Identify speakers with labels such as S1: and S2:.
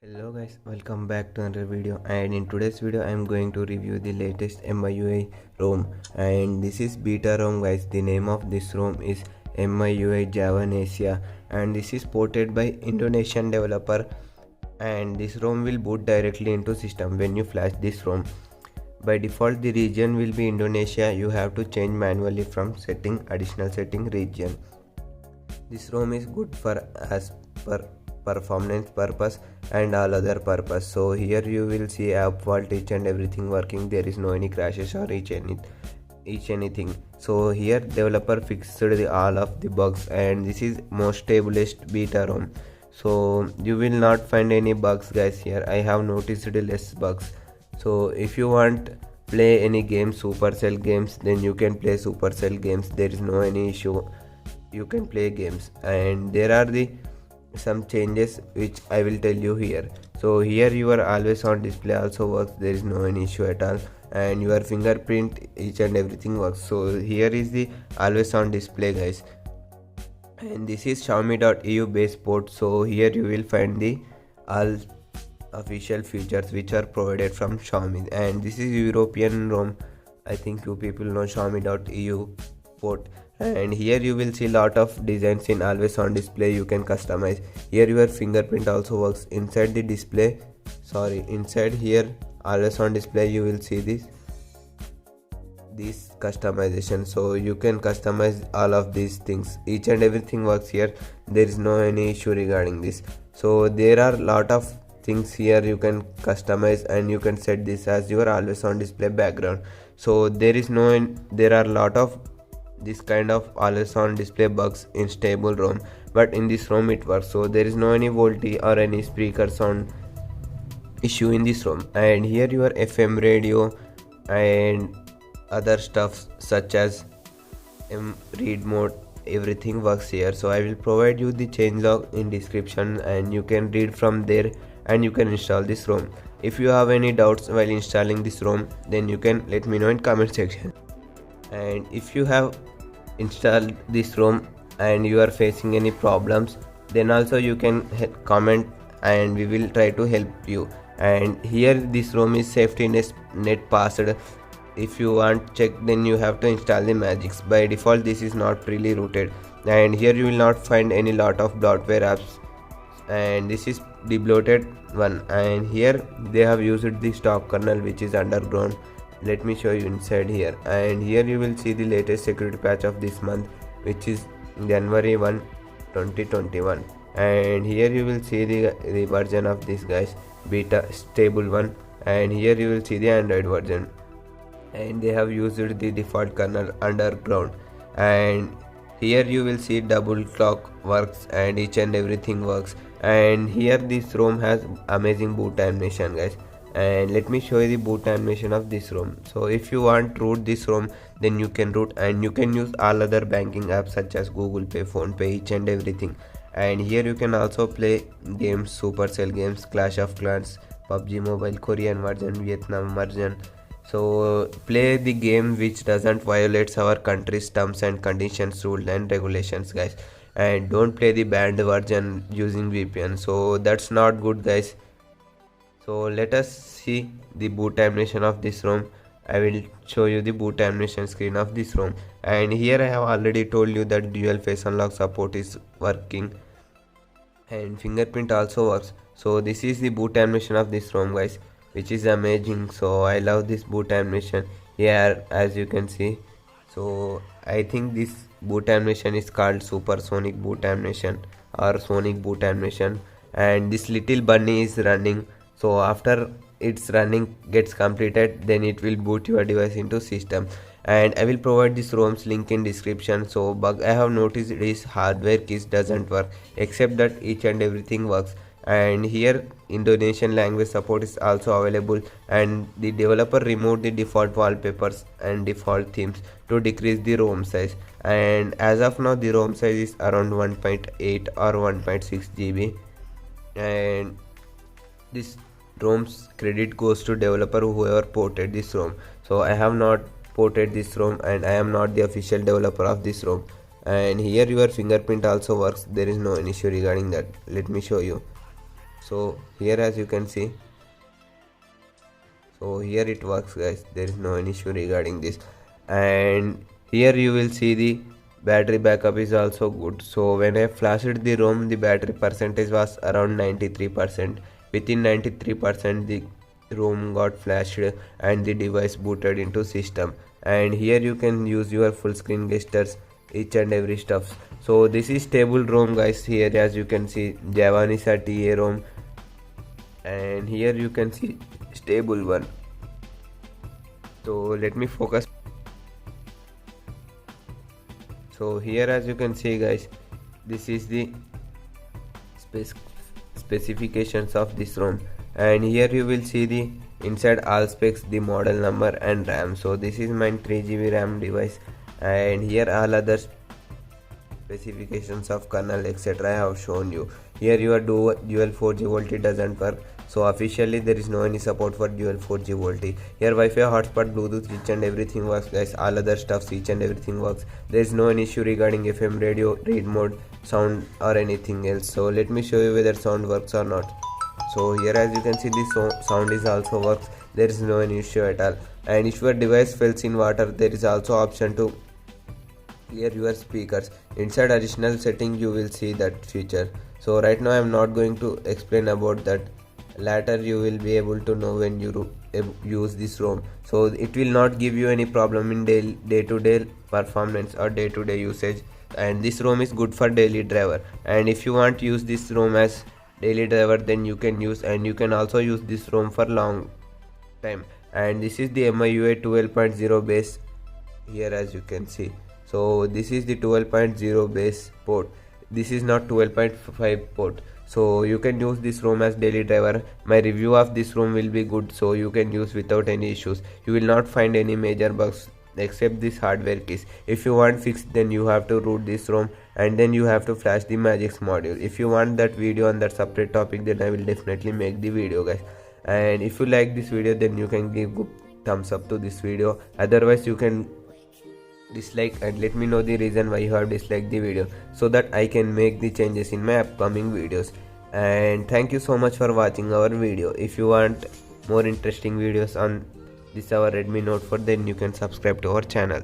S1: Hello guys, welcome back to another video, and in today's video I am going to review the latest MIUI ROM, and this is beta ROM guys. The name of this ROM is MIUI Javanesia, and this is ported by Indonesian developer, and this ROM will boot directly into system when you flash this ROM. By default the region will be Indonesia. You have to change manually from additional setting region. This ROM is good for as per performance purpose and all other purpose. So here you will see app vault, each and everything working. There is no any crashes or each anything. So here developer fixed all of the bugs, and this is most stablest beta ROM. So you will not find any bugs guys. Here I have noticed less bugs. So if you want play any game, Supercell games, then you can play Supercell games. There is no any issue. You can play games, and there are some changes which I will tell you here. So here your always on display also works. There is no any issue at all, and your fingerprint, each and everything works. So here is the always on display guys, and this is Xiaomi.eu base port. So here you will find the all official features which are provided from Xiaomi, and this is European ROM. I think you people know Xiaomi.eu port, and here you will see lot of designs in always on display. You can customize. Here your fingerprint also works inside the display. Inside here always on display you will see this customization. So you can customize all of these things. Each and everything works here. There is no any issue regarding this. So there are lot of things here you can customize, and you can set this as your always on display background. So there are lot of this kind of always on display bugs in stable ROM, but in this ROM it works. So there is no any VoLTE or any speaker sound issue in this ROM. And here your FM radio and other stuff such as read mode, everything works here. So I will provide you the changelog in description, and you can read from there and you can install this ROM. If you have any doubts while installing this ROM, then you can let me know in comment section. And if you have installed this ROM and you are facing any problems, then also you can comment and we will try to help you. And here this ROM is safety net passed. If you want check, then you have to install the Magics. By default this is not really rooted, and here you will not find any lot of bloatware apps, and this is the bloated one. And here they have used the stock kernel which is underground. Let me show you inside here, and here you will see the latest security patch of this month, which is January 1 2021. And here you will see the version of this guys, beta stable one. And here you will see the Android version, and they have used the default kernel underground. And here you will see double clock works, and each and everything works. And here this ROM has amazing boot animation guys, and let me show you the boot animation of this ROM. So if you want to root this ROM, then you can root, and you can use all other banking apps such as Google Pay, Phone Pay, each and everything. And here you can also play games, Supercell games, Clash of Clans, PUBG Mobile, Korean version, Vietnam version. So play the game which doesn't violate our country's terms and conditions, rules and regulations guys, and don't play the banned version using VPN. So that's not good guys. So let us see the boot animation of this ROM. I will show you the boot animation screen of this ROM. And here I have already told you that dual face unlock support is working, and fingerprint also works. So this is the boot animation of this ROM guys, which is amazing. So I love this boot animation here, as you can see. So I think this boot animation is called supersonic boot animation or sonic boot animation. And this little bunny is running. So after its running gets completed, then it will boot your device into system. And I will provide this ROM's link in description. So bug I have noticed is hardware keys doesn't work, except that each and everything works. And here Indonesian language support is also available, and the developer removed the default wallpapers and default themes to decrease the ROM size. And as of now the ROM size is around 1.8 or 1.6 GB, and this ROM's credit goes to developer whoever ported this ROM. So I have not ported this ROM, and I am not the official developer of this ROM. And here your fingerprint also works. There is no issue regarding that. Let me show you. So here as you can see, so here it works guys, there is no any issue regarding this. And here you will see the battery backup is also good. So when I flashed the ROM, the battery percentage was around 93%. Within 93% the ROM got flashed and the device booted into system. And here you can use your full screen gestures, each and every stuff. So this is stable ROM guys. Here as you can see Javanisa TA ROM, and here you can see stable one. So let me focus. So here as you can see guys, this is the specifications of this ROM, and here you will see the inside all specs, the model number and RAM. So this is my 3GB RAM device, and here all other specifications of kernel etc. I have shown you. Here your dual 4G VoLTE doesn't work, so officially there is no any support for dual 4G VoLTE. Here Wi-Fi, hotspot, Bluetooth, each and everything works guys. All other stuffs, each and everything works. There is no any issue regarding FM radio, read mode, sound or anything else. So let me show you whether sound works or not. So here as you can see the sound is also works. There is no any issue at all. And if your device fails in water, there is also option to clear your speakers. Inside additional setting you will see that feature. So right now I am not going to explain about that. Later you will be able to know when you use this ROM. So it will not give you any problem in day-to-day performance or day-to-day usage. And this ROM is good for daily driver. And if you want to use this ROM as daily driver, then you can use, and you can also use this ROM for long time. And this is the MIUI 12.0 base here as you can see. So this is the 12.0 base port. This is not 12.5 port. So you can use this ROM as daily driver. My review of this ROM will be good, so you can use without any issues. You will not find any major bugs except this hardware keys. If you want fixed, then you have to root this ROM and then you have to flash the Magix module. If you want that video on that separate topic, then I will definitely make the video guys. And if you like this video, then you can give good thumbs up to this video. Otherwise you can dislike and let me know the reason why you have disliked the video, so that I can make the changes in my upcoming videos. And thank you so much for watching our video. If you want more interesting videos on this our Redmi Note 4, then you can subscribe to our channel.